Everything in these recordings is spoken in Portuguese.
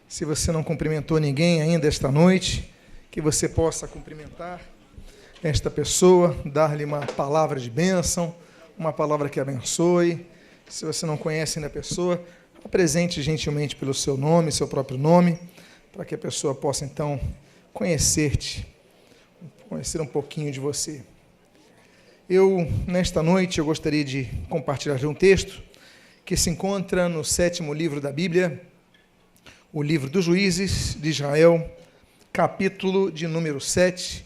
Se você não cumprimentou ninguém ainda esta noite, que você possa cumprimentar esta pessoa, dar-lhe uma palavra de bênção, uma palavra que abençoe. Se você não conhece ainda a pessoa, apresente gentilmente pelo seu nome, seu próprio nome, para que a pessoa possa então conhecer-te, conhecer um pouquinho de você. Nesta noite, eu gostaria de compartilhar um texto que se encontra no 7º livro da Bíblia, o livro dos Juízes de Israel, capítulo de número 7.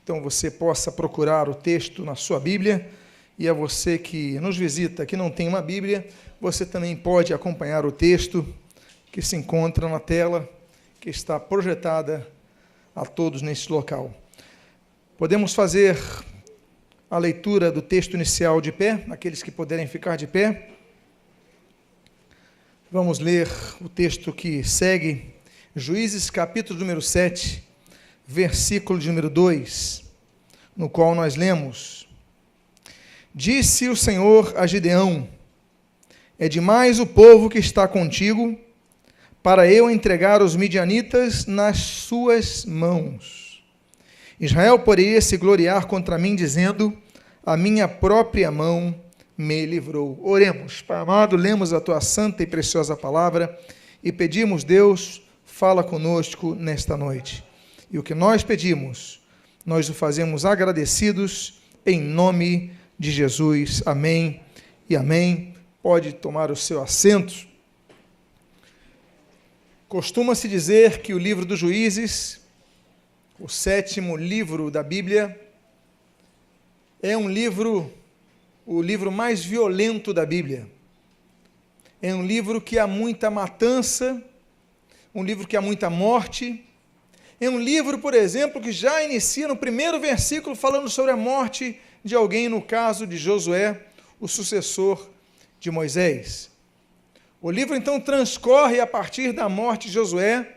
Então, você possa procurar o texto na sua Bíblia, e a você que nos visita, que não tem uma Bíblia, você também pode acompanhar o texto que se encontra na tela, que está projetada a todos neste local. Podemos fazer a leitura do texto inicial de pé, aqueles que puderem ficar de pé. Vamos ler o texto que segue, Juízes, capítulo número 7, versículo de número 2, no qual nós lemos: Disse o Senhor a Gideão: É demais o povo que está contigo, para eu entregar os midianitas nas suas mãos. Israel poderia se gloriar contra mim, dizendo: A minha própria mão me livrou. Oremos. Pai amado, lemos a tua santa e preciosa palavra e pedimos, Deus, fala conosco nesta noite. E o que nós pedimos, nós o fazemos agradecidos em nome de Jesus. Amém e amém. Pode tomar o seu assento. Costuma-se dizer que o livro dos Juízes, o 7º livro da Bíblia, é o livro mais violento da Bíblia. É um livro que há muita matança, um livro que há muita morte. É um livro, por exemplo, que já inicia no primeiro versículo falando sobre a morte de alguém, no caso de Josué, o sucessor de Moisés. O livro, então, transcorre a partir da morte de Josué,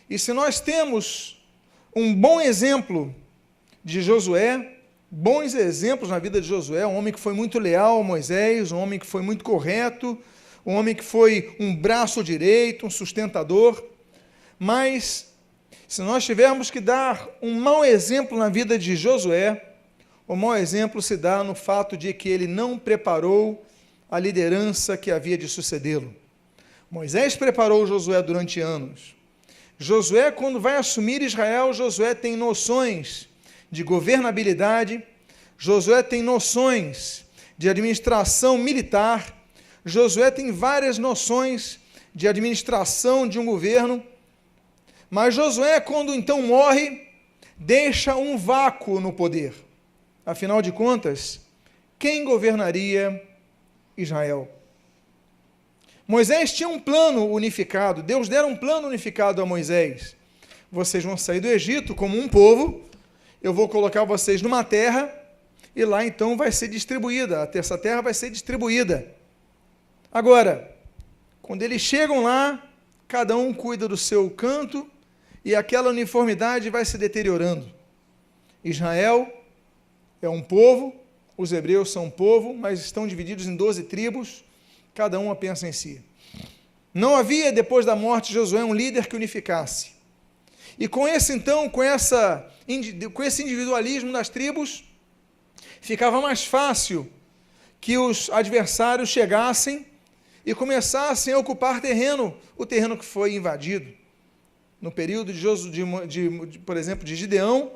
e se nós temos um bom exemplo de Josué, bons exemplos na vida de Josué, um homem que foi muito leal a Moisés, um homem que foi muito correto, um homem que foi um braço direito, um sustentador, mas se nós tivermos que dar um mau exemplo na vida de Josué, o mau exemplo se dá no fato de que ele não preparou a liderança que havia de sucedê-lo. Moisés preparou Josué durante anos. Josué, quando vai assumir Israel, Josué tem noções de governabilidade, Josué tem noções de administração militar, Josué tem várias noções de administração de um governo, mas Josué, quando então morre, deixa um vácuo no poder. Afinal de contas, quem governaria Israel? Moisés tinha um plano unificado, Deus dera um plano unificado a Moisés. Vocês vão sair do Egito como um povo, eu vou colocar vocês numa terra, e lá então vai ser distribuída, essa terra vai ser distribuída. Agora, quando eles chegam lá, cada um cuida do seu canto, e aquela uniformidade vai se deteriorando. Israel é um povo, os hebreus são um povo, mas estão divididos em 12 tribos, cada uma pensa em si. Não havia, depois da morte de Josué, um líder que unificasse. E com esse individualismo das tribos, ficava mais fácil que os adversários chegassem e começassem a ocupar terreno, o terreno que foi invadido. No período por exemplo, de Gideão,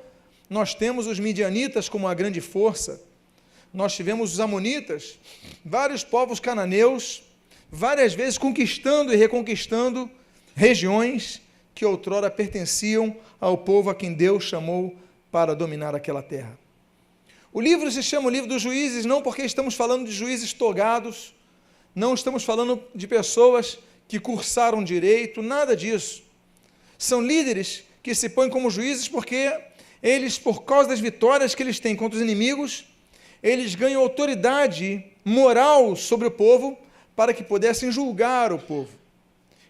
nós temos os midianitas como uma grande força, nós tivemos os amonitas, vários povos cananeus, várias vezes conquistando e reconquistando regiões que outrora pertenciam ao povo a quem Deus chamou para dominar aquela terra. O livro se chama o livro dos Juízes, não porque estamos falando de juízes togados, não estamos falando de pessoas que cursaram direito, nada disso. São líderes que se põem como juízes porque eles, por causa das vitórias que eles têm contra os inimigos, eles ganham autoridade moral sobre o povo para que pudessem julgar o povo.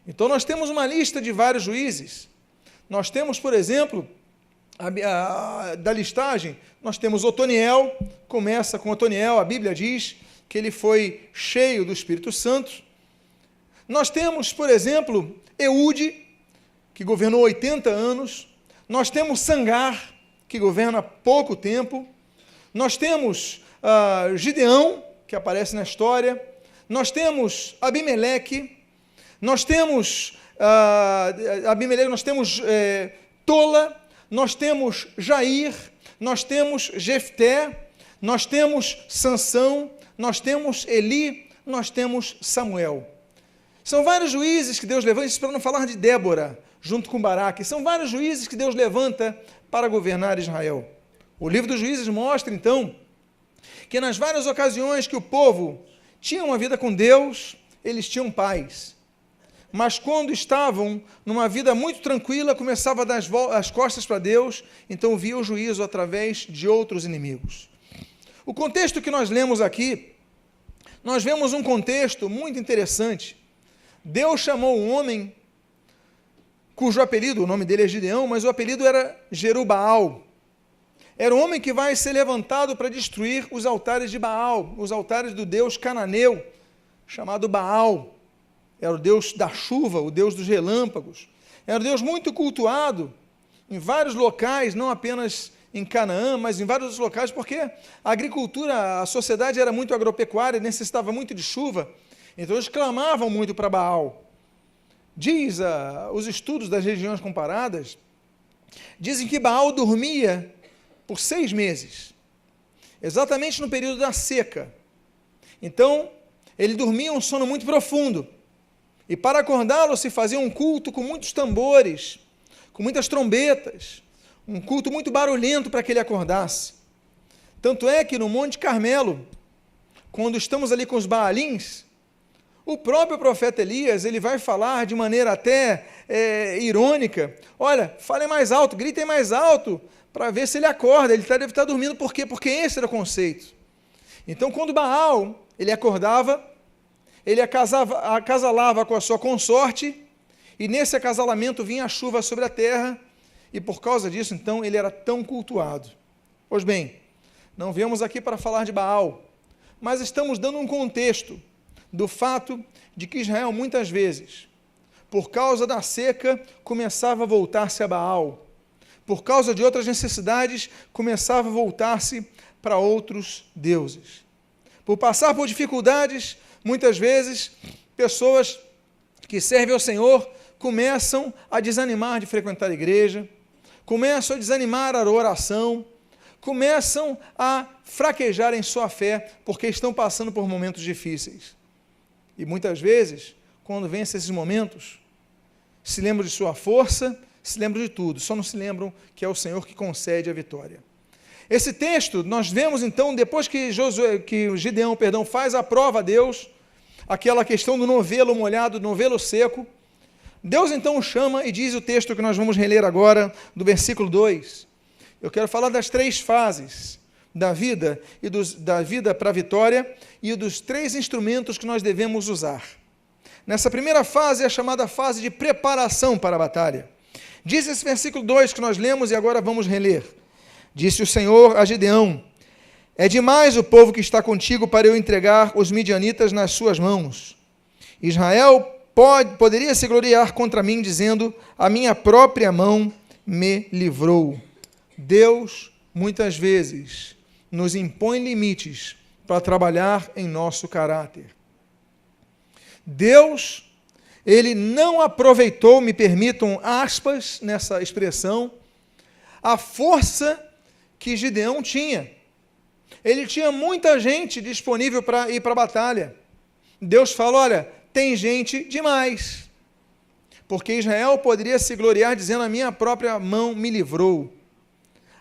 Então nós temos uma lista de vários juízes. Nós temos, por exemplo, da listagem, nós temos Otoniel, começa com Otoniel, a Bíblia diz que ele foi cheio do Espírito Santo. Nós temos, por exemplo, Eude, que governou 80 anos, nós temos Sangar, que governa pouco tempo, nós temos Gideão, que aparece na história, nós temos Abimeleque, nós temos Tola, nós temos Jair, nós temos Jefté, nós temos Sansão, nós temos Eli, nós temos Samuel. São vários juízes que Deus levanta, isso para não falar de Débora, junto com Baraque, são vários juízes que Deus levanta para governar Israel. O livro dos Juízes mostra, então, que nas várias ocasiões que o povo tinha uma vida com Deus, eles tinham paz. Mas quando estavam numa vida muito tranquila, começava a dar as costas para Deus, então via o juízo através de outros inimigos. O contexto que nós lemos aqui, nós vemos um contexto muito interessante. Deus chamou um homem, cujo apelido, o nome dele é Gideão, mas o apelido era Jerubaal. Era um homem que vai ser levantado para destruir os altares de Baal, os altares do deus cananeu, chamado Baal. Era o deus da chuva, o deus dos relâmpagos. Era um deus muito cultuado em vários locais, não apenas em Canaã, mas em vários outros locais, porque a agricultura, a sociedade era muito agropecuária, necessitava muito de chuva, então eles clamavam muito para Baal. Diz os estudos das regiões comparadas, dizem que Baal dormia por 6 meses, exatamente no período da seca. Então, ele dormia um sono muito profundo, e para acordá-lo se fazia um culto com muitos tambores, com muitas trombetas, um culto muito barulhento para que ele acordasse. Tanto é que no Monte Carmelo, quando estamos ali com os Baalins, o próprio profeta Elias, ele vai falar de maneira até irônica, olha, falem mais alto, gritem mais alto, para ver se ele acorda, ele deve estar dormindo, por quê? Porque esse era o conceito. Então, quando Baal, ele acordava, ele acasalava com a sua consorte, e nesse acasalamento vinha a chuva sobre a terra, e por causa disso, então, ele era tão cultuado. Pois bem, não viemos aqui para falar de Baal, mas estamos dando um contexto do fato de que Israel, muitas vezes, por causa da seca, começava a voltar-se a Baal. Por causa de outras necessidades, começava a voltar-se para outros deuses. Por passar por dificuldades, muitas vezes, pessoas que servem ao Senhor começam a desanimar de frequentar a igreja, começam a desanimar a oração, começam a fraquejar em sua fé, porque estão passando por momentos difíceis. E muitas vezes, quando vencem esses momentos, se lembram de sua força, se lembram de tudo, só não se lembram que é o Senhor que concede a vitória. Esse texto, nós vemos então, depois que Gideão faz a prova a Deus, aquela questão do novelo molhado, do novelo seco, Deus então o chama e diz o texto que nós vamos reler agora, do versículo 2. Eu quero falar das 3 fases da vida, da vida para a vitória, e dos 3 instrumentos que nós devemos usar. Nessa primeira fase é a chamada fase de preparação para a batalha. Diz esse versículo 2 que nós lemos e agora vamos reler. Disse o Senhor a Gideão: é demais o povo que está contigo para eu entregar os midianitas nas suas mãos. Israel poderia se gloriar contra mim, dizendo: a minha própria mão me livrou. Deus, muitas vezes, nos impõe limites para trabalhar em nosso caráter. Deus, ele não aproveitou, me permitam aspas nessa expressão, a força que Gideão tinha. Ele tinha muita gente disponível para ir para a batalha. Deus falou: olha, tem gente demais. Porque Israel poderia se gloriar dizendo: a minha própria mão me livrou.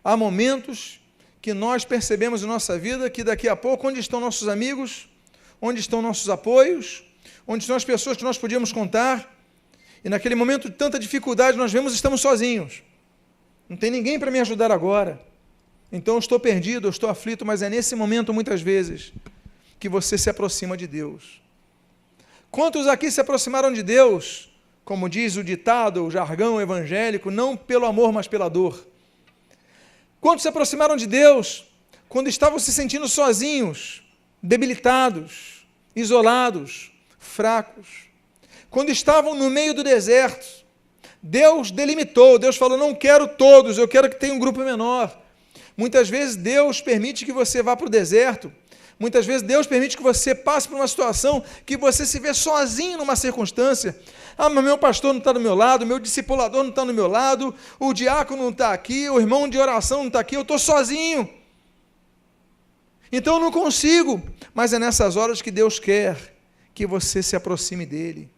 Há momentos que nós percebemos em nossa vida que daqui a pouco, onde estão nossos amigos, onde estão nossos apoios, onde estão as pessoas que nós podíamos contar, e naquele momento de tanta dificuldade nós vemos, estamos sozinhos. Não tem ninguém para me ajudar agora. Então eu estou perdido, eu estou aflito, mas é nesse momento, muitas vezes, que você se aproxima de Deus. Quantos aqui se aproximaram de Deus, como diz o ditado, o jargão evangélico, não pelo amor, mas pela dor? Quantos se aproximaram de Deus quando estavam se sentindo sozinhos, debilitados, isolados, fracos? Quando estavam no meio do deserto, Deus delimitou, Deus falou, não quero todos, eu quero que tenha um grupo menor. Muitas vezes Deus permite que você vá para o deserto, muitas vezes Deus permite que você passe por uma situação que você se vê sozinho numa circunstância. Ah, mas meu pastor não está do meu lado, meu discipulador não está do meu lado, o diácono não está aqui, o irmão de oração não está aqui, eu estou sozinho. Então eu não consigo, mas é nessas horas que Deus quer que você se aproxime dEle,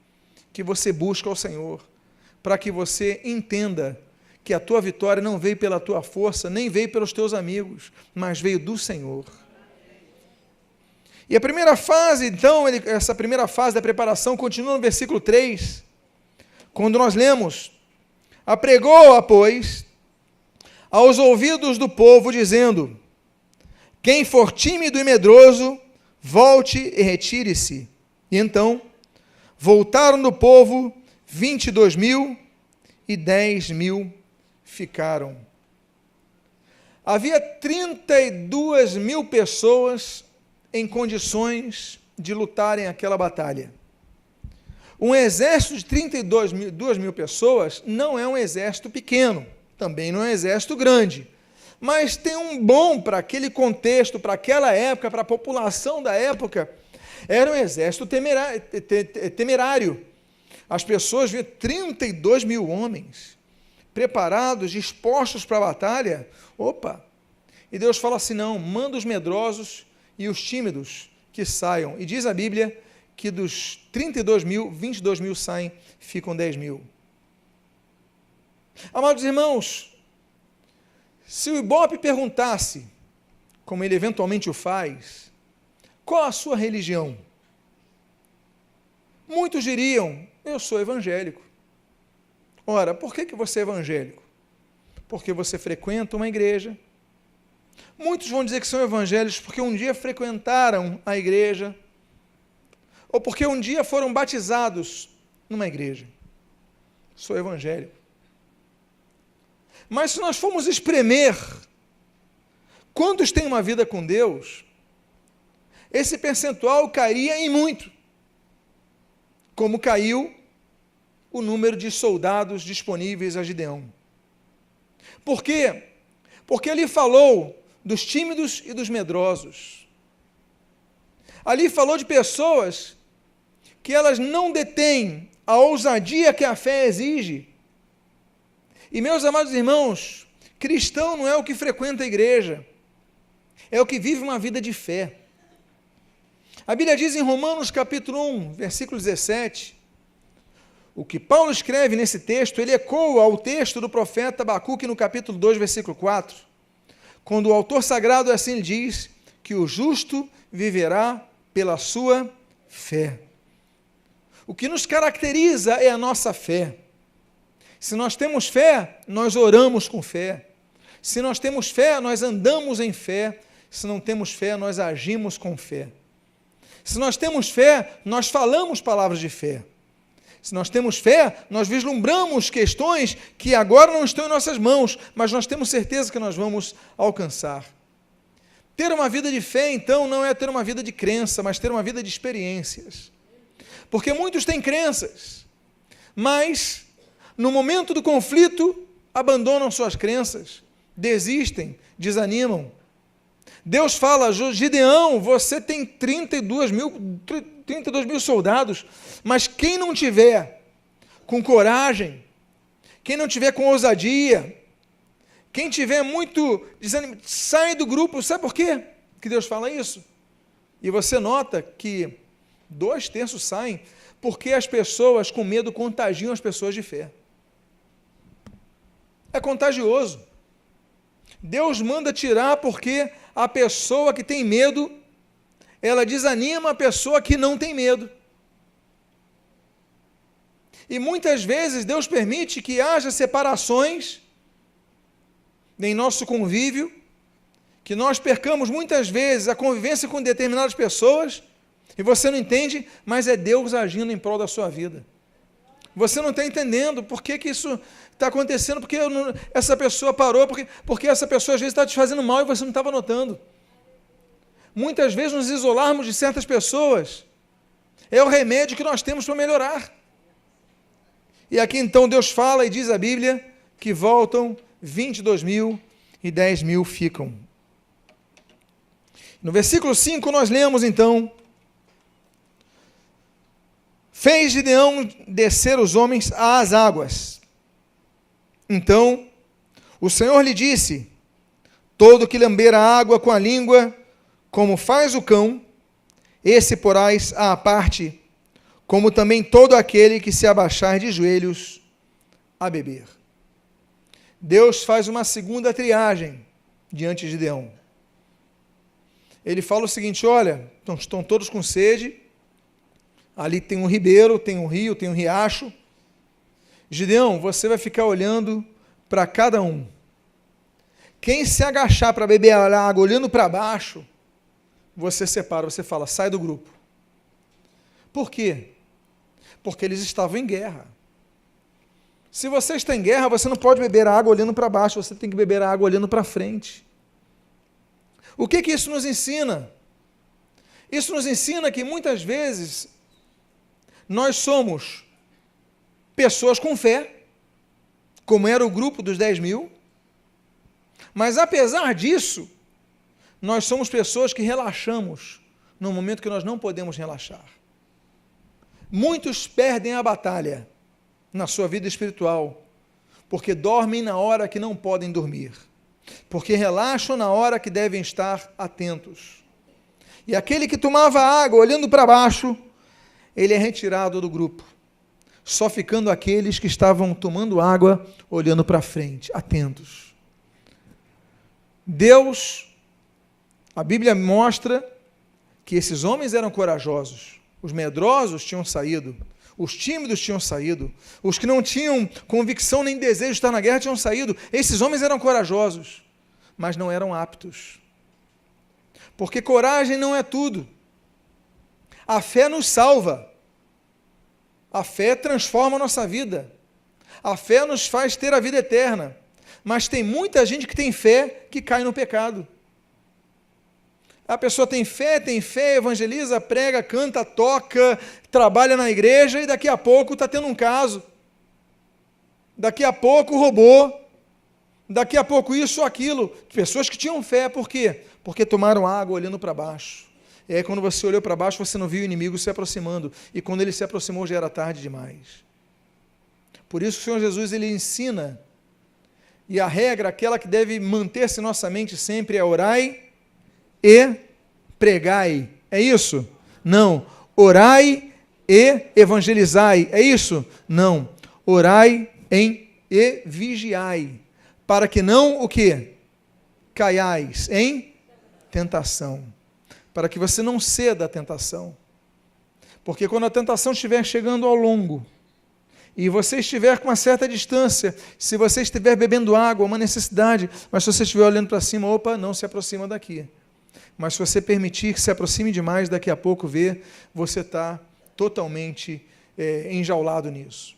que você busque ao Senhor, para que você entenda que a tua vitória não veio pela tua força, nem veio pelos teus amigos, mas veio do Senhor. E a primeira fase, então, essa primeira fase da preparação continua no versículo 3, quando nós lemos, apregou-a, pois, aos ouvidos do povo, dizendo, quem for tímido e medroso, volte e retire-se. E então, voltaram do povo 22.000 e 10.000 ficaram. Havia 32.000 pessoas em condições de lutarem aquela batalha. Um exército de 32.000 pessoas não é um exército pequeno, também não é um exército grande, mas tem um bom para aquele contexto, para aquela época, para a população da época, era um exército temerário. As pessoas viam 32.000 homens preparados, dispostos para a batalha. Opa! E Deus fala assim, não, manda os medrosos e os tímidos que saiam. E diz a Bíblia que dos 32.000, 22.000 saem, ficam 10.000. Amados irmãos, se o Ibope perguntasse, como ele eventualmente o faz, qual a sua religião? Muitos diriam, eu sou evangélico. Ora, por que você é evangélico? Porque você frequenta uma igreja. Muitos vão dizer que são evangélicos porque um dia frequentaram a igreja, ou porque um dia foram batizados numa igreja. Sou evangélico. Mas se nós formos espremer, quantos têm uma vida com Deus, esse percentual cairia em muito, como caiu o número de soldados disponíveis a Gideão. Por quê? Porque ele falou dos tímidos e dos medrosos. Ali falou de pessoas que elas não detêm a ousadia que a fé exige. E, meus amados irmãos, cristão não é o que frequenta a igreja, é o que vive uma vida de fé. A Bíblia diz em Romanos capítulo 1, versículo 17, o que Paulo escreve nesse texto, ele ecoa ao texto do profeta Abacuque no capítulo 2, versículo 4, quando o autor sagrado assim diz que o justo viverá pela sua fé. O que nos caracteriza é a nossa fé. Se nós temos fé, nós oramos com fé. Se nós temos fé, nós andamos em fé. Se não temos fé, nós agimos com fé. Se nós temos fé, nós falamos palavras de fé. Se nós temos fé, nós vislumbramos questões que agora não estão em nossas mãos, mas nós temos certeza que nós vamos alcançar. Ter uma vida de fé, então, não é ter uma vida de crença, mas ter uma vida de experiências. Porque muitos têm crenças, mas no momento do conflito abandonam suas crenças, desistem, desanimam. Deus fala, Gideão, você tem 32.000 soldados, mas quem não tiver com coragem, quem não tiver com ousadia, quem tiver muito desanimado, sai do grupo. Sabe por quê que Deus fala isso? E você nota que 2/3 saem porque as pessoas com medo contagiam as pessoas de fé. É contagioso. Deus manda tirar porque a pessoa que tem medo, ela desanima a pessoa que não tem medo. E muitas vezes Deus permite que haja separações em nosso convívio, que nós percamos muitas vezes a convivência com determinadas pessoas, e você não entende, mas é Deus agindo em prol da sua vida. Você não está entendendo por que isso está acontecendo, porque essa pessoa parou, porque essa pessoa às vezes está te fazendo mal e você não estava notando. Muitas vezes nos isolarmos de certas pessoas é o remédio que nós temos para melhorar. E aqui então Deus fala e diz a Bíblia que voltam 22.000 e 10.000 ficam. No versículo 5 nós lemos então: fez Gideão descer os homens às águas. Então o Senhor lhe disse: todo que lamber a água com a língua, como faz o cão, esse porás à parte, como também todo aquele que se abaixar de joelhos a beber. Deus faz uma segunda triagem diante de Gideão. Ele fala o seguinte: olha, estão todos com sede, ali tem um ribeiro, tem um rio, tem um riacho. Gideão, você vai ficar olhando para cada um. Quem se agachar para beber a água olhando para baixo, você separa, você fala, sai do grupo. Por quê? Porque eles estavam em guerra. Se você está em guerra, você não pode beber a água olhando para baixo, você tem que beber a água olhando para frente. O que isso nos ensina? Isso nos ensina que muitas vezes nós somos pessoas com fé, como era o grupo dos 10.000, mas apesar disso, nós somos pessoas que relaxamos no momento que nós não podemos relaxar. Muitos perdem a batalha na sua vida espiritual, porque dormem na hora que não podem dormir, porque relaxam na hora que devem estar atentos. E aquele que tomava água olhando para baixo, ele é retirado do grupo, só ficando aqueles que estavam tomando água olhando para frente, atentos. Deus, a Bíblia mostra que esses homens eram corajosos, os medrosos tinham saído, os tímidos tinham saído, os que não tinham convicção nem desejo de estar na guerra tinham saído. Esses homens eram corajosos, mas não eram aptos, porque coragem não é tudo. A fé nos salva, a fé transforma a nossa vida, a fé nos faz ter a vida eterna, mas tem muita gente que tem fé que cai no pecado. A pessoa tem fé, evangeliza, prega, canta, toca, trabalha na igreja e daqui a pouco está tendo um caso. Daqui a pouco roubou. Daqui a pouco isso ou aquilo. Pessoas que tinham fé, por quê? Porque tomaram água olhando para baixo. E aí quando você olhou para baixo, você não viu o inimigo se aproximando. E quando ele se aproximou, já era tarde demais. Por isso o Senhor Jesus, ele ensina. E a regra, aquela que deve manter-se em nossa mente sempre é orai e pregai. É isso? Não. Orai e evangelizai. É isso? Não. Orai e vigiai, para que não o quê? Caiais em tentação. Para que você não ceda à tentação. Porque quando a tentação estiver chegando ao longo, e você estiver com uma certa distância, se você estiver bebendo água, uma necessidade, mas se você estiver olhando para cima, opa, não se aproxima daqui. Mas se você permitir que se aproxime demais, daqui a pouco você está totalmente enjaulado nisso.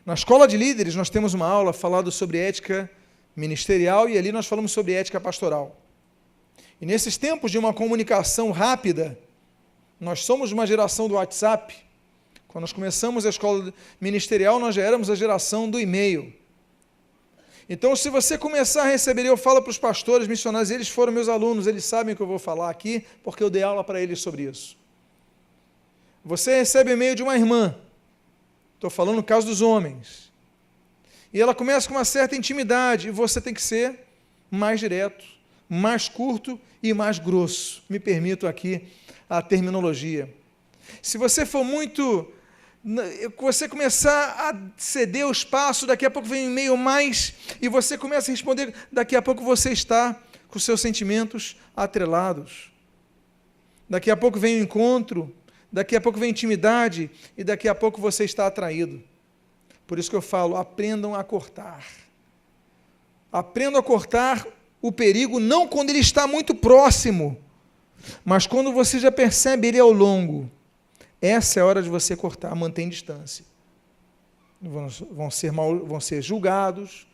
Na escola de líderes, nós temos uma aula falando sobre ética ministerial e ali nós falamos sobre ética pastoral. E nesses tempos de uma comunicação rápida, nós somos uma geração do WhatsApp. Quando nós começamos a escola ministerial, nós já éramos a geração do e-mail. Então, se você começar a receber, eu falo para os pastores, missionários, eles foram meus alunos, eles sabem o que eu vou falar aqui, porque eu dei aula para eles sobre isso. Você recebe e-mail de uma irmã, estou falando no caso dos homens, e ela começa com uma certa intimidade, e você tem que ser mais direto, mais curto e mais grosso. Me permito aqui a terminologia. Se você for muito... você começar a ceder o espaço, daqui a pouco vem um e-mail mais, e você começa a responder, daqui a pouco você está com seus sentimentos atrelados. Daqui a pouco vem o encontro, daqui a pouco vem intimidade, e daqui a pouco você está atraído. Por isso que eu falo, aprendam a cortar. Aprendam a cortar o perigo, não quando ele está muito próximo, mas quando você já percebe ele ao longo. Essa é a hora de você cortar, mantém distância. Vão ser julgados,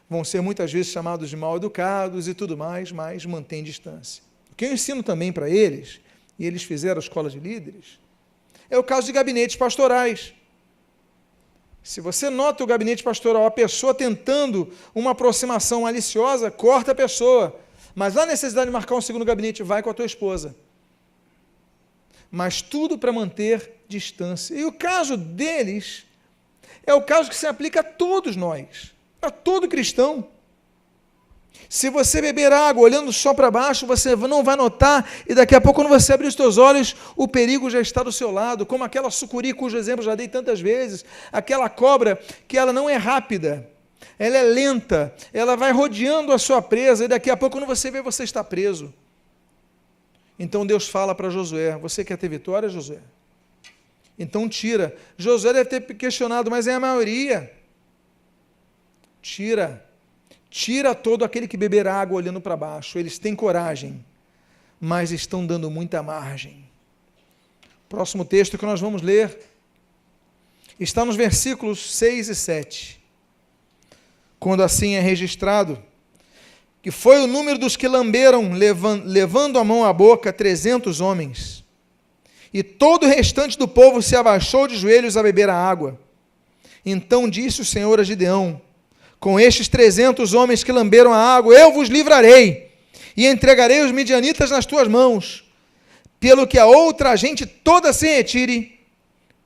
vão ser muitas vezes chamados de mal educados e tudo mais, mas mantém distância. O que eu ensino também para eles, e eles fizeram a escola de líderes, é o caso de gabinetes pastorais. Se você nota o gabinete pastoral, a pessoa tentando uma aproximação maliciosa, corta a pessoa. Mas há necessidade de marcar um segundo gabinete, vai com a tua esposa. Mas tudo para manter distância. E o caso deles é o caso que se aplica a todos nós, a todo cristão. Se você beber água olhando só para baixo, você não vai notar, e daqui a pouco, quando você abrir os teus olhos, o perigo já está do seu lado, como aquela sucuri, cujo exemplo já dei tantas vezes, aquela cobra que ela não é rápida, ela é lenta, ela vai rodeando a sua presa, e daqui a pouco, quando você vê, você está preso. Então Deus fala para Josué: você quer ter vitória, Josué? Então tira. Josué deve ter questionado, mas é a maioria. Tira todo aquele que beber água olhando para baixo. Eles têm coragem, mas estão dando muita margem. Próximo texto que nós vamos ler está nos versículos 6 e 7. Quando assim é registrado, que foi o número dos que lamberam, levando a mão à boca, 300 homens. E todo o restante do povo se abaixou de joelhos a beber a água. Então disse o Senhor a Gideão: com estes 300 homens que lamberam a água, eu vos livrarei, e entregarei os midianitas nas tuas mãos, pelo que a outra gente toda se retire,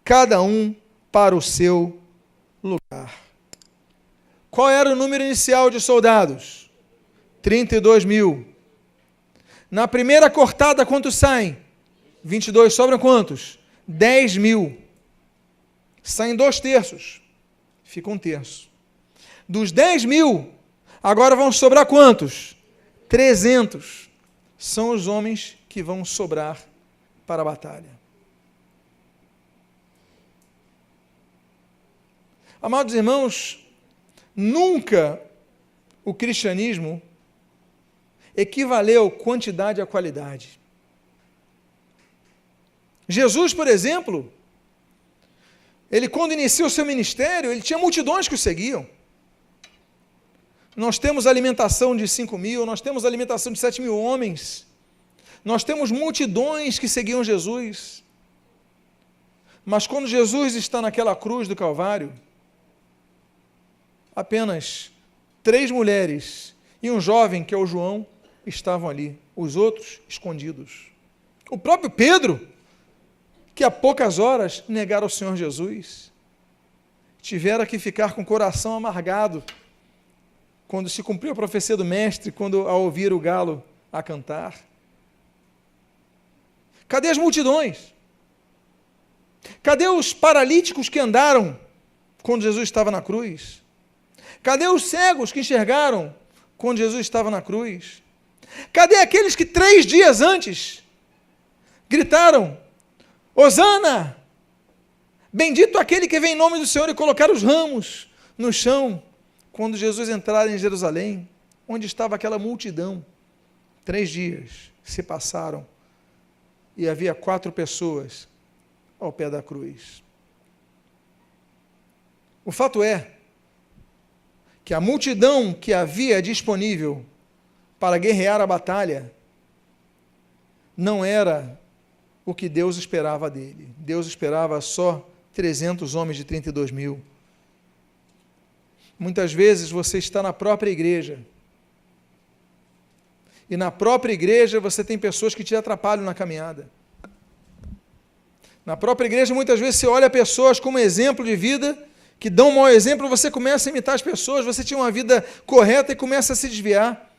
cada um para o seu lugar. Qual era o número inicial de soldados? 32.000. Na primeira cortada, quantos saem? 22. Sobram quantos? 10.000. Saem 2/3. Fica 1/3. Dos 10.000, agora vão sobrar quantos? 300. São os homens que vão sobrar para a batalha. Amados irmãos, nunca o cristianismo equivaleu quantidade a qualidade. Jesus, por exemplo, ele quando inicia o seu ministério, ele tinha multidões que o seguiam. Nós temos alimentação de 5.000, nós temos alimentação de 7.000 homens, nós temos multidões que seguiam Jesus. Mas quando Jesus está naquela cruz do Calvário, apenas 3 mulheres e um jovem, que é o João, estavam ali, os outros escondidos. O próprio Pedro, que há poucas horas negaram o Senhor Jesus, tivera que ficar com o coração amargado, quando se cumpriu a profecia do mestre, quando ao ouvir o galo a cantar. Cadê as multidões? Cadê os paralíticos que andaram quando Jesus estava na cruz? Cadê os cegos que enxergaram quando Jesus estava na cruz? Cadê aqueles que 3 dias antes gritaram: Hosana! Bendito aquele que vem em nome do Senhor, e colocar os ramos no chão, quando Jesus entrar em Jerusalém, onde estava aquela multidão? 3 dias se passaram e havia 4 pessoas ao pé da cruz. O fato é que a multidão que havia disponível para guerrear a batalha não era o que Deus esperava dele. Deus esperava só 300 homens de 32.000. Muitas vezes você está na própria igreja, e na própria igreja você tem pessoas que te atrapalham na caminhada. Na própria igreja, muitas vezes você olha pessoas como exemplo de vida, que dão um mau exemplo, você começa a imitar as pessoas, você tinha uma vida correta e começa a se desviar,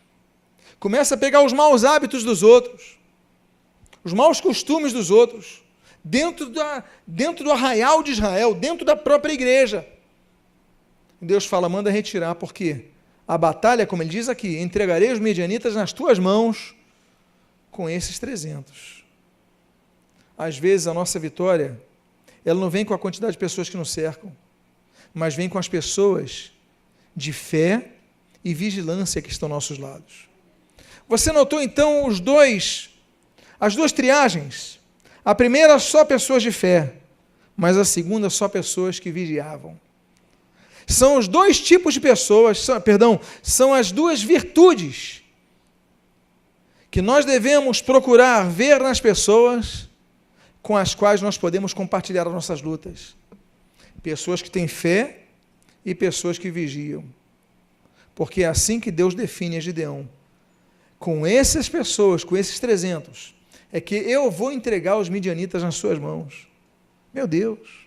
começa a pegar os maus hábitos dos outros, os maus costumes dos outros, dentro do arraial de Israel, dentro da própria igreja. Deus fala: manda retirar, porque a batalha, como ele diz aqui, entregarei os midianitas nas tuas mãos com esses 300. Às vezes a nossa vitória, ela não vem com a quantidade de pessoas que nos cercam, mas vem com as pessoas de fé e vigilância que estão aos nossos lados. Você notou então as 2 triagens? A primeira, só pessoas de fé, mas a segunda, só pessoas que vigiavam. São os 2 tipos de pessoas, são as 2 virtudes que nós devemos procurar ver nas pessoas com as quais nós podemos compartilhar as nossas lutas. Pessoas que têm fé e pessoas que vigiam. Porque é assim que Deus define a Gideão. Com essas pessoas, com esses 300, é que eu vou entregar os midianitas nas suas mãos. Meu Deus!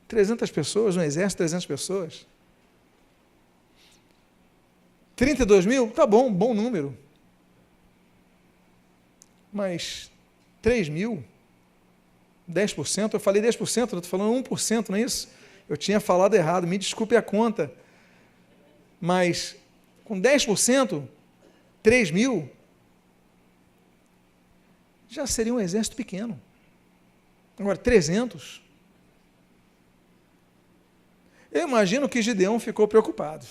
300 pessoas, um exército, 300 pessoas. 32 mil? Tá bom, bom número. Mas 3 mil? 10%? Eu falei 10%, eu estou falando 1%, não é isso? Eu tinha falado errado, me desculpe a conta. Mas com 10%, 3 mil, já seria um exército pequeno. Agora, 300? Eu imagino que Gideão ficou preocupado.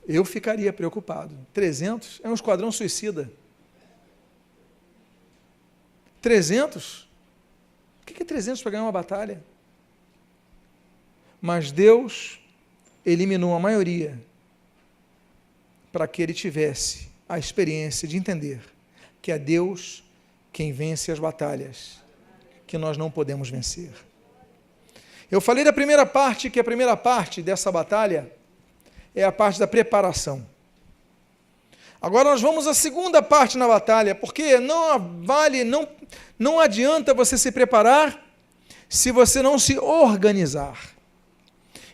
Eu ficaria preocupado. 300 é um esquadrão suicida. 300? O que é 300 para ganhar uma batalha? Mas Deus eliminou a maioria para que ele tivesse a experiência de entender que é Deus quem vence as batalhas que nós não podemos vencer. Eu falei da primeira parte, que a primeira parte dessa batalha é a parte da preparação. Agora nós vamos à segunda parte na batalha, porque não adianta você se preparar se você não se organizar.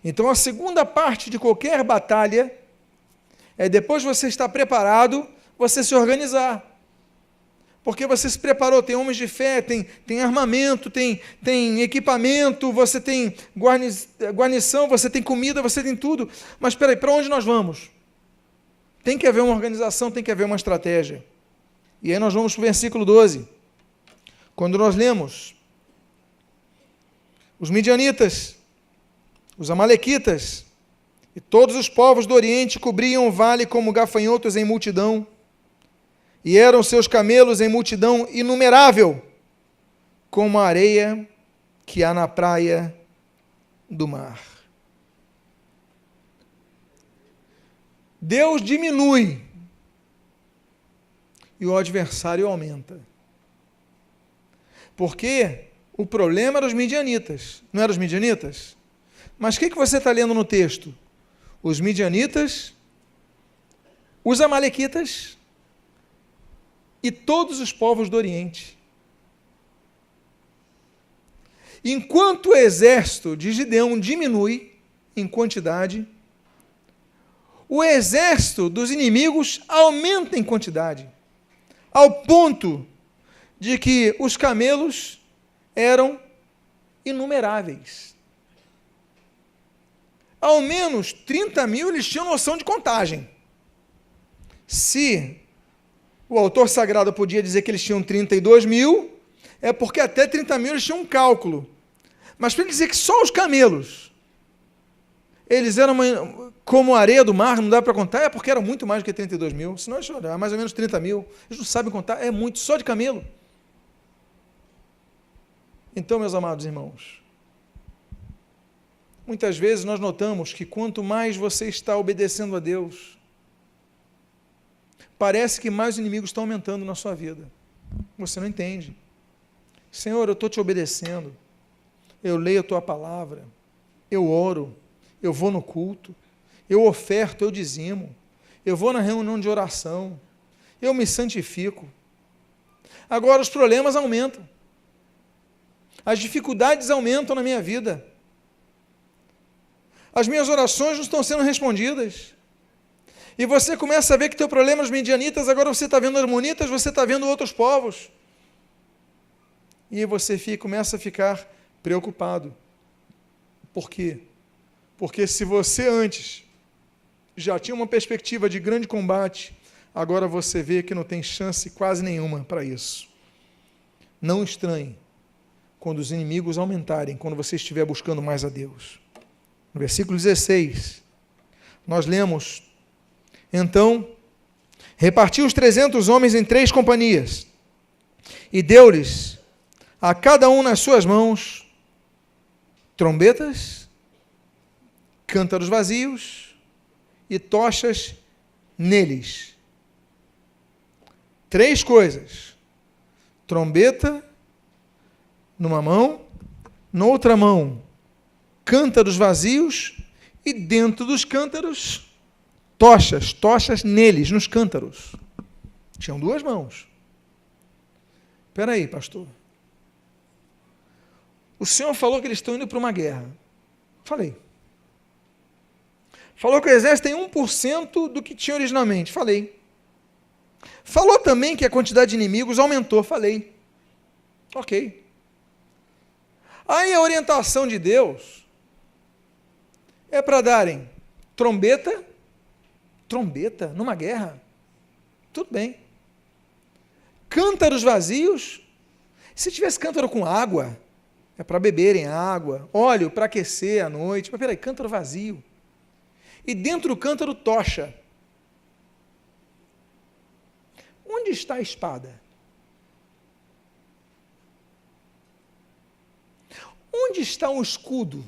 Então a segunda parte de qualquer batalha é depois de você estar preparado, você se organizar. Porque você se preparou, tem homens de fé, tem armamento, tem equipamento, você tem guarnição, você tem comida, você tem tudo. Mas espera aí, para onde nós vamos? Tem que haver uma organização, tem que haver uma estratégia. E aí nós vamos para o versículo 12. Quando nós lemos, os midianitas, os amalequitas e todos os povos do Oriente cobriam o vale como gafanhotos em multidão, e eram seus camelos em multidão inumerável, como a areia que há na praia do mar. Deus diminui e o adversário aumenta. Porque o problema era os midianitas, não eram os midianitas? Mas o que você está lendo no texto? Os midianitas, os amalequitas e todos os povos do Oriente. Enquanto o exército de Gideão diminui em quantidade, o exército dos inimigos aumenta em quantidade, ao ponto de que os camelos eram inumeráveis. Ao menos 30 mil eles tinham noção de contagem. Se o autor sagrado podia dizer que eles tinham 32 mil, é porque até 30 mil eles tinham um cálculo. Mas para ele dizer que só os camelos, eles eram como a areia do mar, não dá para contar, é porque eram muito mais do que 32 mil, senão era mais ou menos 30 mil. Eles não sabem contar, é muito, só de camelo. Então, meus amados irmãos, muitas vezes nós notamos que quanto mais você está obedecendo a Deus, parece que mais os inimigos estão aumentando na sua vida. Você não entende. Senhor, eu estou te obedecendo. Eu leio a tua palavra. Eu oro. Eu vou no culto. Eu oferto, eu dizimo. Eu vou na reunião de oração. Eu me santifico. Agora os problemas aumentam. As dificuldades aumentam na minha vida. As minhas orações não estão sendo respondidas. E você começa a ver que teu problema é os midianitas, agora você está vendo os amonitas, você está vendo outros povos. E aí você começa a ficar preocupado. Por quê? Porque se você antes já tinha uma perspectiva de grande combate, agora você vê que não tem chance quase nenhuma para isso. Não estranhe quando os inimigos aumentarem, quando você estiver buscando mais a Deus. No versículo 16, nós lemos: então, repartiu os 300 homens em 3 companhias, e deu-lhes a cada um nas suas mãos trombetas, cântaros vazios e tochas neles. 3 coisas: trombeta numa mão, na outra mão cântaros vazios e dentro dos cântaros, tochas neles, nos cântaros. Tinham 2 mãos. Espera aí, pastor. O senhor falou que eles estão indo para uma guerra. Falei. Falou que o exército tem 1% do que tinha originalmente. Falei. Falou também que a quantidade de inimigos aumentou. Falei. Ok. Aí a orientação de Deus é para darem trombeta numa guerra. Tudo bem. Cântaros vazios. Se tivesse cântaro com água, é para beberem água, óleo para aquecer à noite. Mas peraí, cântaro vazio. E dentro do cântaro, tocha. Onde está a espada? Onde está um escudo?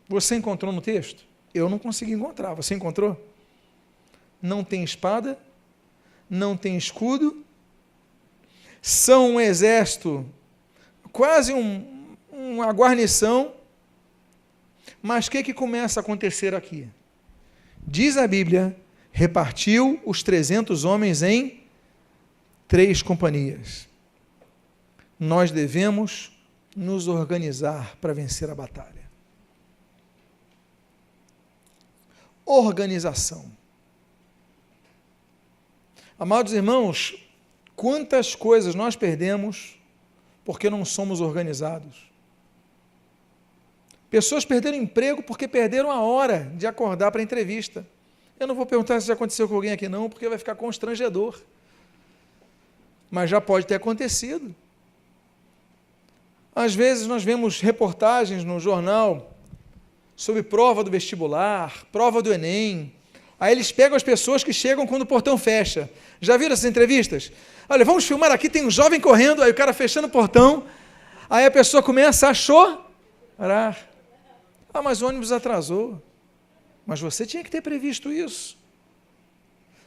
Você encontrou no texto? Eu não consegui encontrar. Você encontrou? Não tem espada, não tem escudo, são um exército, quase uma guarnição, mas o que começa a acontecer aqui? Diz a Bíblia, repartiu os 300 homens em 3 companhias. Nós devemos nos organizar para vencer a batalha. Organização. Amados irmãos, quantas coisas nós perdemos porque não somos organizados? Pessoas perderam emprego porque perderam a hora de acordar para a entrevista. Eu não vou perguntar se já aconteceu com alguém aqui não, porque vai ficar constrangedor. Mas já pode ter acontecido. Às vezes nós vemos reportagens no jornal sobre prova do vestibular, prova do Enem. Aí eles pegam as pessoas que chegam quando o portão fecha. Já viram essas entrevistas? Olha, vamos filmar aqui, tem um jovem correndo, aí o cara fechando o portão, aí a pessoa começa a chorar. Ah, mas o ônibus atrasou. Mas você tinha que ter previsto isso.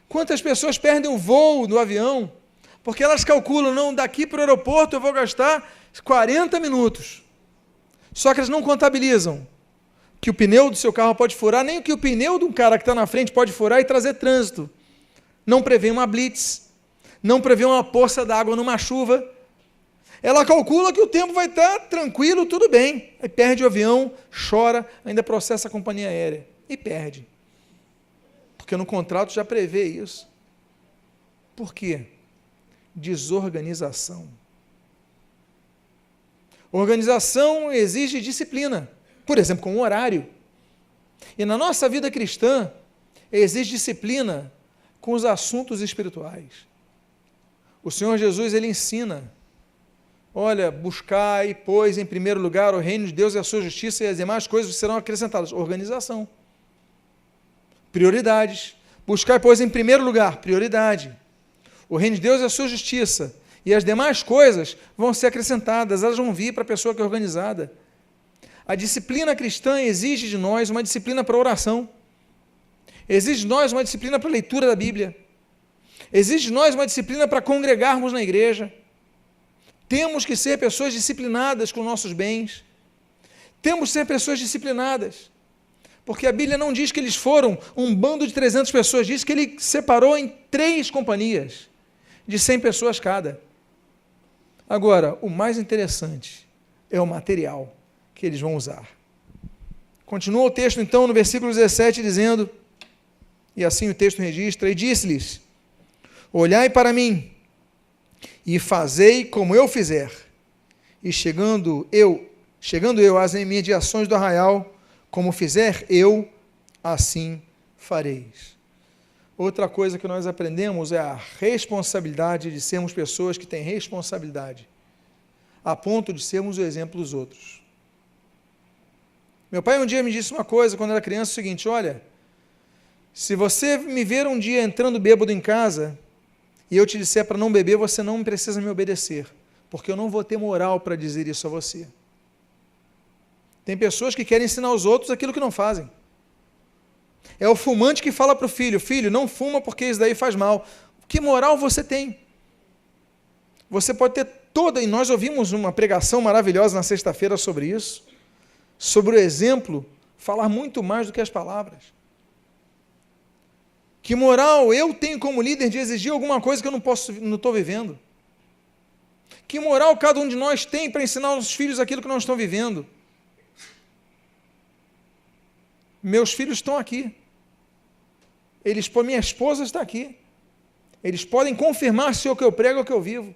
Quantas pessoas perdem o voo no avião, porque elas calculam, não, daqui para o aeroporto eu vou gastar 40 minutos. Só que elas não contabilizam que o pneu do seu carro pode furar, nem que o pneu de um cara que está na frente pode furar e trazer trânsito. Não prevê uma blitz, não prevê uma poça d'água numa chuva. Ela calcula que o tempo vai estar tranquilo, tudo bem. Aí perde o avião, chora, ainda processa a companhia aérea. E perde. Porque no contrato já prevê isso. Por quê? Desorganização. Organização exige disciplina. Por exemplo, com um horário. E na nossa vida cristã, exige disciplina com os assuntos espirituais. O Senhor Jesus, ele ensina, olha, buscai, pois, em primeiro lugar, o reino de Deus e a sua justiça, e as demais coisas serão acrescentadas. Organização. Prioridades. Buscai, pois, em primeiro lugar, prioridade. O reino de Deus e a sua justiça, e as demais coisas vão ser acrescentadas, elas vão vir para a pessoa que é organizada. A disciplina cristã exige de nós uma disciplina para a oração, exige de nós uma disciplina para a leitura da Bíblia, exige de nós uma disciplina para congregarmos na igreja. Temos que ser pessoas disciplinadas com nossos bens, temos que ser pessoas disciplinadas, porque a Bíblia não diz que eles foram um bando de 300 pessoas, diz que ele separou em 3 companhias, de 100 pessoas cada. Agora, o mais interessante é o material que eles vão usar. Continua o texto, então, no versículo 17, dizendo, e assim o texto registra, e disse-lhes, olhai para mim, e fazei como eu fizer, e chegando eu às imediações do arraial, como fizer eu, assim fareis. Outra coisa que nós aprendemos é a responsabilidade de sermos pessoas que têm responsabilidade, a ponto de sermos o exemplo dos outros. Meu pai um dia me disse uma coisa, quando era criança, o seguinte, olha, se você me ver um dia entrando bêbado em casa, e eu te disser para não beber, você não precisa me obedecer, porque eu não vou ter moral para dizer isso a você. Tem pessoas que querem ensinar aos outros aquilo que não fazem. É o fumante que fala para o filho, filho, não fuma porque isso daí faz mal. Que moral você tem? Você pode ter e nós ouvimos uma pregação maravilhosa na sexta-feira sobre isso, sobre o exemplo, falar muito mais do que as palavras. Que moral eu tenho como líder de exigir alguma coisa que eu não estou vivendo? Que moral cada um de nós tem para ensinar aos filhos aquilo que não estão vivendo? Meus filhos estão aqui. Minha esposa está aqui. Eles podem confirmar se o que eu prego é o que eu vivo.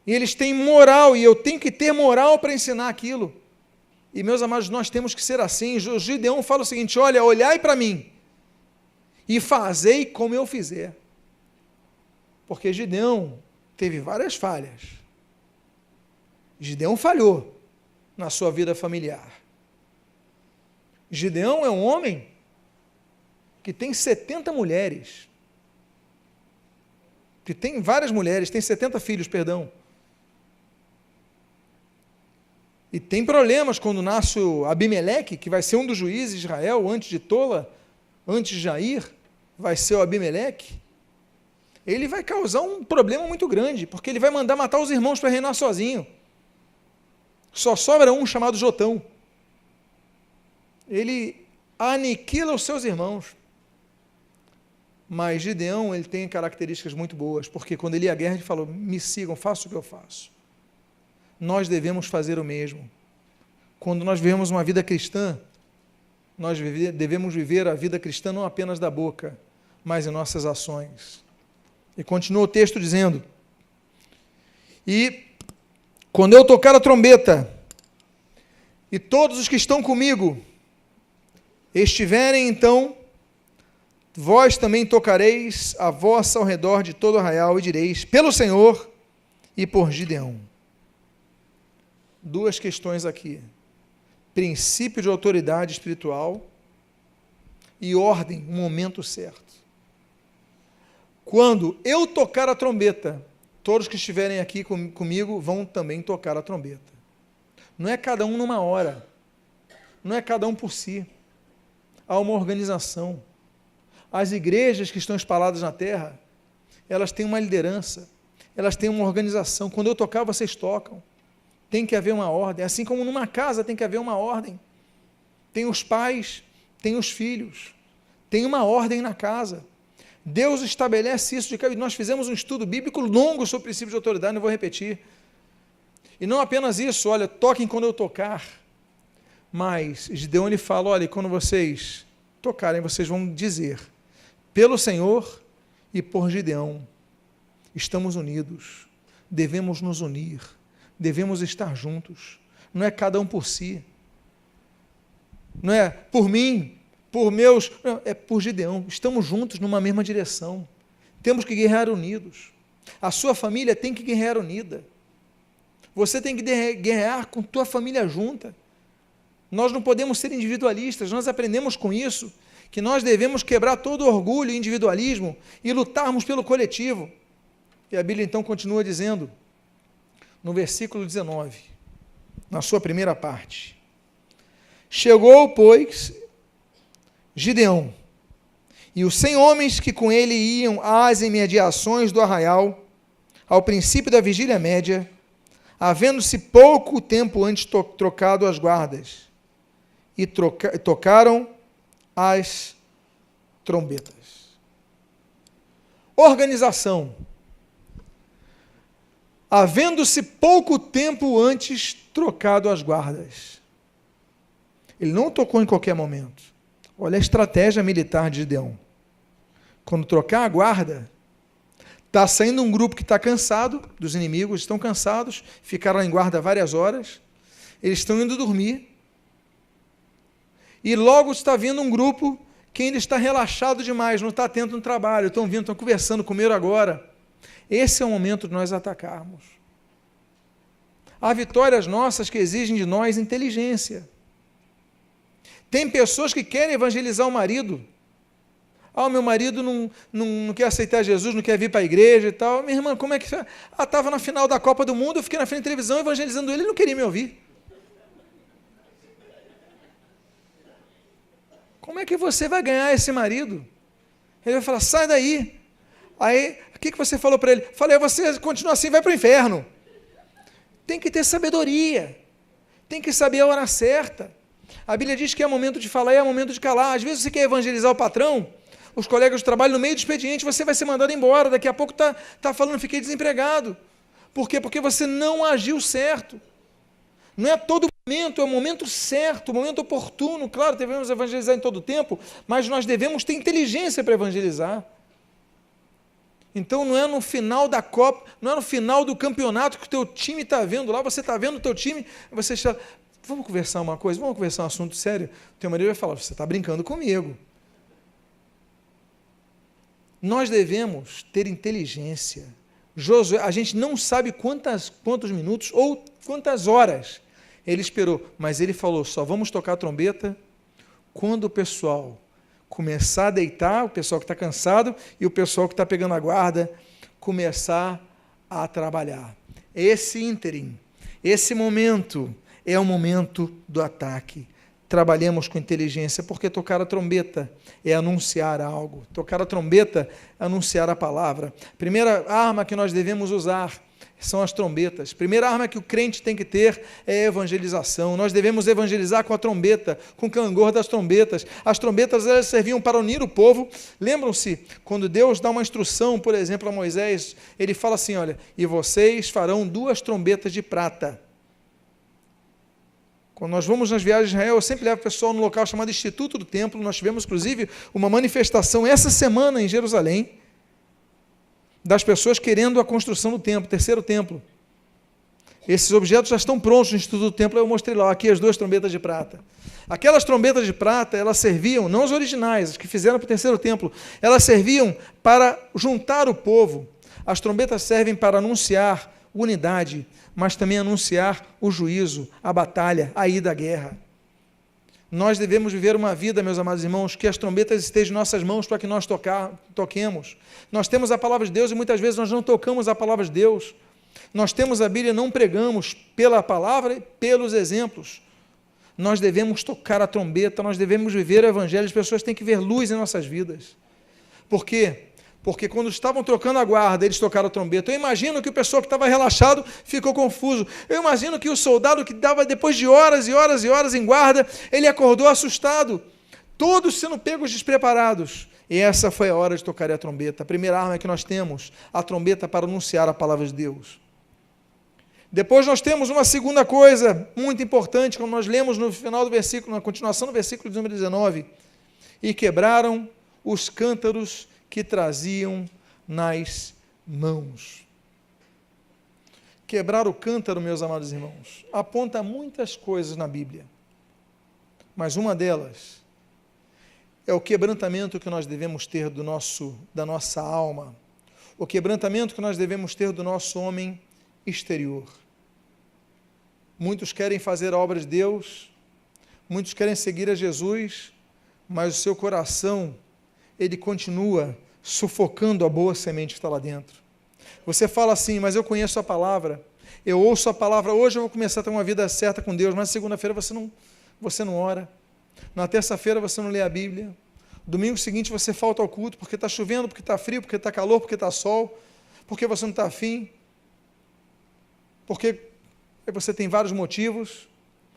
E eles têm moral, e eu tenho que ter moral para ensinar aquilo. E, meus amados, nós temos que ser assim. O Gideão fala o seguinte: olha, olhai para mim e fazei como eu fizer. Porque Gideão teve várias falhas. Gideão falhou na sua vida familiar. Gideão é um homem que tem 70 mulheres. Que tem várias mulheres, tem 70 filhos, perdão. E tem problemas quando nasce o Abimeleque, que vai ser um dos juízes de Israel, antes de Tola, antes de Jair, vai ser o Abimeleque. Ele vai causar um problema muito grande, porque ele vai mandar matar os irmãos para reinar sozinho. Só sobra um chamado Jotão. Ele aniquila os seus irmãos. Mas Gideão, ele tem características muito boas, porque quando ele ia à guerra, ele falou: me sigam, façam o que eu faço. Nós devemos fazer o mesmo. Quando nós vivemos uma vida cristã, nós devemos viver a vida cristã não apenas da boca, mas em nossas ações. E continua o texto dizendo: e quando eu tocar a trombeta, e todos os que estão comigo estiverem, então, vós também tocareis a vossa ao redor de todo o arraial e direis: pelo Senhor e por Gideão. Duas questões aqui: princípio de autoridade espiritual e ordem, o momento certo. Quando eu tocar a trombeta, todos que estiverem aqui comigo vão também tocar a trombeta. Não é cada um numa hora, não é cada um por si. Há uma organização. As igrejas que estão espalhadas na terra, elas têm uma liderança, elas têm uma organização. Quando eu tocar, vocês tocam. Tem que haver uma ordem, assim como numa casa tem que haver uma ordem. Tem os pais, tem os filhos, tem uma ordem na casa. Deus estabelece isso. Nós fizemos um estudo bíblico longo sobre o princípio de autoridade, não vou repetir. E não apenas isso, olha, toquem quando eu tocar. Mas Gideão ele fala: olha, quando vocês tocarem, vocês vão dizer: pelo Senhor e por Gideão, estamos unidos, devemos nos unir, devemos estar juntos, não é cada um por si, não é por mim, por meus, não, é por Gideão, estamos juntos numa mesma direção, temos que guerrear unidos, a sua família tem que guerrear unida, você tem que guerrear com tua família junta, nós não podemos ser individualistas, nós aprendemos com isso, que nós devemos quebrar todo o orgulho e individualismo e lutarmos pelo coletivo. E a Bíblia então continua dizendo, no versículo 19, na sua primeira parte: chegou, pois, Gideão, e os 100 homens que com ele iam às imediações do arraial, ao princípio da vigília média, havendo-se pouco tempo antes trocado as guardas, e tocaram as trombetas. Organização. Havendo-se pouco tempo antes trocado as guardas. Ele não tocou em qualquer momento. Olha a estratégia militar de Gideão. Quando trocar a guarda, está saindo um grupo que está cansado, dos inimigos estão cansados, ficaram em guarda várias horas, eles estão indo dormir, e logo está vindo um grupo que ainda está relaxado demais, não está atento no trabalho, estão vindo, estão conversando, comeram agora. Esse é o momento de nós atacarmos. Há vitórias nossas que exigem de nós inteligência. Tem pessoas que querem evangelizar o marido. O meu marido não quer aceitar Jesus, não quer vir para a igreja e tal. Minha irmã, como é que... estava na final da Copa do Mundo, eu fiquei na frente da televisão evangelizando ele não queria me ouvir. Como é que você vai ganhar esse marido? Ele vai falar: sai daí. Aí, O que você falou para ele? Falei, você continua assim, vai para o inferno. Tem que ter sabedoria, tem que saber a hora certa. A Bíblia diz que é momento de falar e é momento de calar. Às vezes você quer evangelizar o patrão, os colegas de trabalho, no meio do expediente, você vai ser mandado embora, daqui a pouco está falando, fiquei desempregado. Por quê? Porque você não agiu certo. Não é todo momento, é o momento certo, o momento oportuno. Claro, devemos evangelizar em todo o tempo, mas nós devemos ter inteligência para evangelizar. Então não é no final da Copa, não é no final do campeonato que o teu time está vendo lá, você está vendo o teu time, você está... Vamos conversar uma coisa, vamos conversar um assunto sério? O teu marido vai falar, você está brincando comigo. Nós devemos ter inteligência. Josué, a gente não sabe quantos minutos ou quantas horas ele esperou, mas ele falou, só vamos tocar a trombeta quando o pessoal começar a deitar, o pessoal que está cansado e o pessoal que está pegando a guarda, começar a trabalhar. Esse ínterim, esse momento é o momento do ataque. Trabalhemos com inteligência, porque tocar a trombeta é anunciar algo. Tocar a trombeta é anunciar a palavra. Primeira arma que nós devemos usar são as trombetas. Primeira arma que o crente tem que ter é a evangelização. Nós devemos evangelizar com a trombeta, com o clangor das trombetas. As trombetas, elas serviam para unir o povo. Lembram-se, quando Deus dá uma instrução, por exemplo, a Moisés, ele fala assim, olha, e vocês farão 2 trombetas de prata. Quando nós vamos nas viagens de Israel, eu sempre levo o pessoal no local chamado Instituto do Templo. Nós tivemos, inclusive, uma manifestação essa semana em Jerusalém, das pessoas querendo a construção do templo, terceiro templo. Esses objetos já estão prontos no Instituto do Templo, eu mostrei lá, aqui as 2 trombetas de prata. Aquelas trombetas de prata, elas serviam, não as originais, as que fizeram para o terceiro templo, elas serviam para juntar o povo. As trombetas servem para anunciar unidade, mas também anunciar o juízo, a batalha, a ida à guerra. Nós devemos viver uma vida, meus amados irmãos, que as trombetas estejam em nossas mãos para que nós toquemos. Nós temos a palavra de Deus e muitas vezes nós não tocamos a palavra de Deus. Nós temos a Bíblia e não pregamos pela palavra e pelos exemplos. Nós devemos tocar a trombeta, nós devemos viver o evangelho, as pessoas têm que ver luz em nossas vidas. Por quê? Porque quando estavam trocando a guarda, eles tocaram a trombeta. Eu imagino que o pessoal que estava relaxado ficou confuso. Eu imagino que o soldado que dava depois de horas e horas e horas em guarda, ele acordou assustado. Todos sendo pegos despreparados. E essa foi a hora de tocar a trombeta. A primeira arma que nós temos, a trombeta para anunciar a palavra de Deus. Depois nós temos uma segunda coisa muito importante, como nós lemos no final do versículo, na continuação do versículo número 19. E quebraram os cântaros que traziam nas mãos. Quebrar o cântaro, meus amados irmãos, aponta muitas coisas na Bíblia, mas uma delas é o quebrantamento que nós devemos ter da nossa alma, o quebrantamento que nós devemos ter do nosso homem exterior. Muitos querem fazer a obra de Deus, muitos querem seguir a Jesus, mas o seu coração ele continua sufocando a boa semente que está lá dentro. Você fala assim, mas eu conheço a palavra, eu ouço a palavra, hoje eu vou começar a ter uma vida certa com Deus, mas segunda-feira você não ora, na terça-feira você não lê a Bíblia, domingo seguinte você falta ao culto, porque está chovendo, porque está frio, porque está calor, porque está sol, porque você não está afim, porque você tem vários motivos,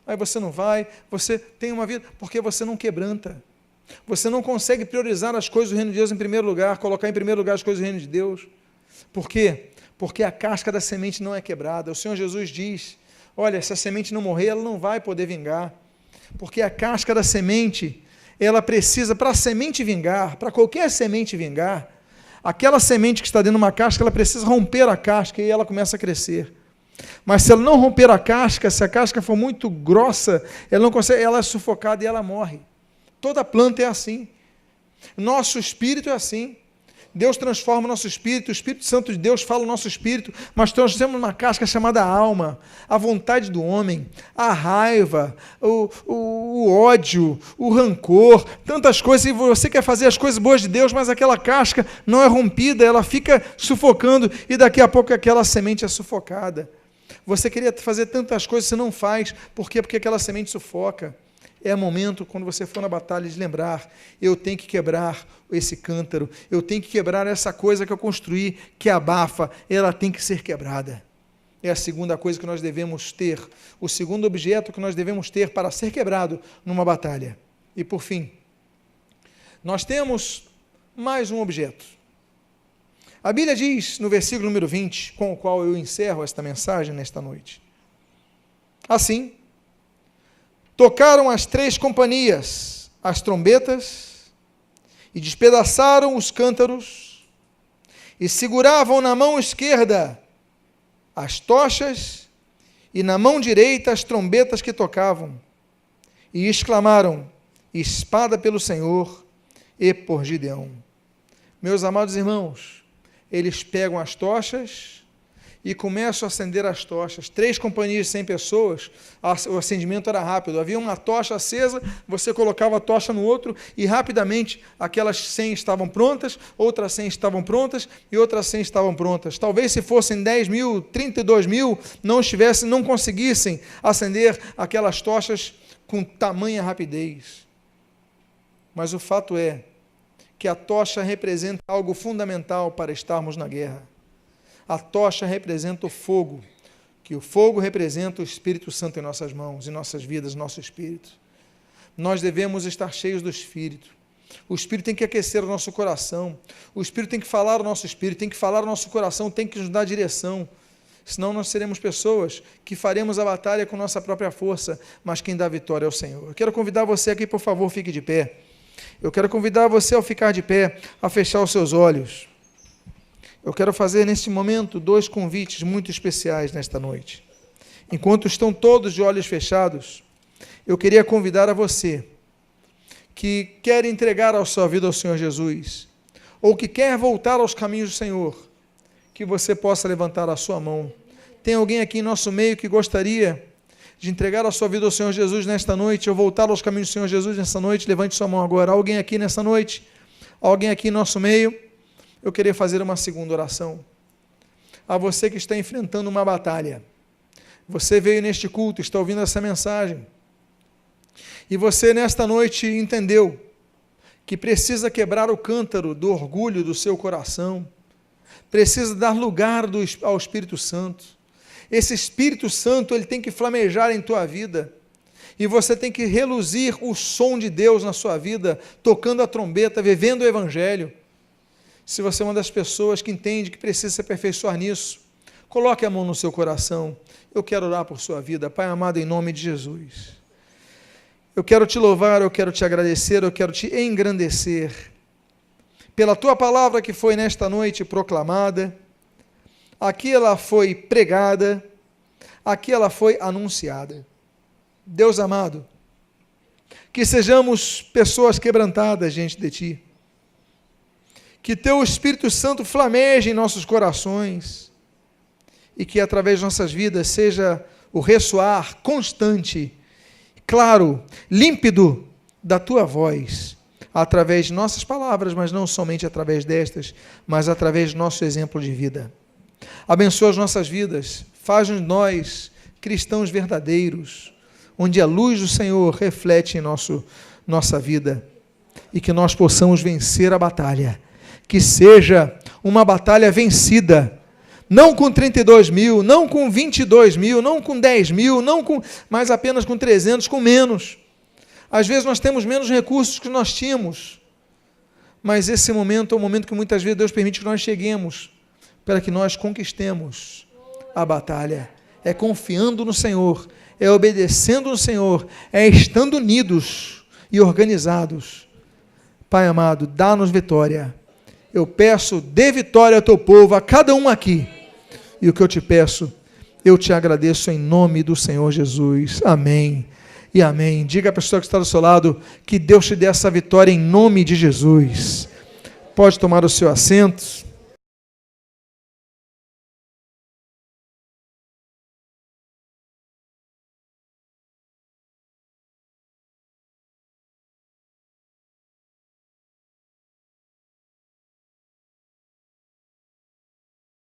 aí você não vai, você tem uma vida, porque você não quebranta. Você não consegue priorizar as coisas do reino de Deus em primeiro lugar, colocar em primeiro lugar as coisas do reino de Deus. Por quê? Porque a casca da semente não é quebrada. O Senhor Jesus diz, olha, se a semente não morrer, ela não vai poder vingar. Porque a casca da semente, ela precisa, para a semente vingar, para qualquer semente vingar, aquela semente que está dentro de uma casca, ela precisa romper a casca e ela começa a crescer. Mas se ela não romper a casca, se a casca for muito grossa, ela não consegue, ela é sufocada e ela morre. Toda planta é assim. Nosso espírito é assim. Deus transforma o nosso espírito, o Espírito Santo de Deus fala o nosso espírito, mas nós temos uma casca chamada alma, a vontade do homem, a raiva, o ódio, o rancor, tantas coisas, e você quer fazer as coisas boas de Deus, mas aquela casca não é rompida, ela fica sufocando, e daqui a pouco aquela semente é sufocada. Você queria fazer tantas coisas, você não faz. Por quê? Porque aquela semente sufoca. É momento, quando você for na batalha, de lembrar: eu tenho que quebrar esse cântaro, eu tenho que quebrar essa coisa que eu construí, que abafa, ela tem que ser quebrada. É a segunda coisa que nós devemos ter, o segundo objeto que nós devemos ter para ser quebrado numa batalha. E por fim, nós temos mais um objeto. A Bíblia diz, no versículo número 20, com o qual eu encerro esta mensagem nesta noite: assim, tocaram as 3 companhias as trombetas, e despedaçaram os cântaros, e seguravam na mão esquerda as tochas, e na mão direita as trombetas que tocavam, e exclamaram: espada pelo Senhor e por Gideão. Meus amados irmãos, eles pegam as tochas e começam a acender as tochas. 3 companhias de 100 pessoas, o acendimento era rápido. Havia uma tocha acesa, você colocava a tocha no outro e rapidamente aquelas 100 estavam prontas, outras 100 estavam prontas e outras 100 estavam prontas. Talvez se fossem 10 mil, 32 mil, não conseguissem acender aquelas tochas com tamanha rapidez. Mas o fato é que a tocha representa algo fundamental para estarmos na guerra. A tocha representa o fogo, que o fogo representa o Espírito Santo em nossas mãos, em nossas vidas, nosso espírito. Nós devemos estar cheios do Espírito. O Espírito tem que aquecer o nosso coração, o Espírito tem que falar o nosso espírito, tem que falar o nosso coração, tem que nos dar direção. Senão nós seremos pessoas que faremos a batalha com nossa própria força, mas quem dá a vitória é o Senhor. Eu quero convidar você aqui, por favor, fique de pé. Eu quero convidar você, ao ficar de pé, a fechar os seus olhos. Eu quero fazer neste momento 2 convites muito especiais nesta noite. Enquanto estão todos de olhos fechados, eu queria convidar a você que quer entregar a sua vida ao Senhor Jesus, ou que quer voltar aos caminhos do Senhor, que você possa levantar a sua mão. Tem alguém aqui em nosso meio que gostaria de entregar a sua vida ao Senhor Jesus nesta noite, ou voltar aos caminhos do Senhor Jesus nesta noite? Levante sua mão agora. Alguém aqui nesta noite? Alguém aqui em nosso meio? Eu queria fazer uma segunda oração. A você que está enfrentando uma batalha, você veio neste culto, está ouvindo essa mensagem, e você nesta noite entendeu que precisa quebrar o cântaro do orgulho do seu coração, precisa dar lugar ao Espírito Santo. Esse Espírito Santo, ele tem que flamejar em tua vida, e você tem que reluzir o som de Deus na sua vida, tocando a trombeta, vivendo o Evangelho. Se você é uma das pessoas que entende que precisa se aperfeiçoar nisso, coloque a mão no seu coração. Eu quero orar por sua vida. Pai amado, em nome de Jesus, eu quero te louvar, eu quero te agradecer, eu quero te engrandecer pela tua palavra que foi nesta noite proclamada, aqui ela foi pregada, aqui ela foi anunciada. Deus amado, que sejamos pessoas quebrantadas diante de ti, que teu Espírito Santo flameje em nossos corações, e que através de nossas vidas seja o ressoar constante, claro, límpido da tua voz, através de nossas palavras, mas não somente através destas, mas através do nosso exemplo de vida. Abençoa as nossas vidas, faz-nos nós cristãos verdadeiros, onde a luz do Senhor reflete em nossa vida, e que nós possamos vencer a batalha, que seja uma batalha vencida, não com 32 mil, não com 22 mil, não com 10 mil, mas apenas com 300, com menos. Às vezes nós temos menos recursos que nós tínhamos, mas esse momento é o momento que muitas vezes Deus permite que nós cheguemos, para que nós conquistemos a batalha. É confiando no Senhor, é obedecendo no Senhor, é estando unidos e organizados. Pai amado, dá-nos vitória. Eu peço, dê vitória ao teu povo, a cada um aqui. E o que eu te peço, eu te agradeço em nome do Senhor Jesus. Amém e amém. Diga à pessoa que está do seu lado, que Deus te dê essa vitória em nome de Jesus. Pode tomar o seu assento.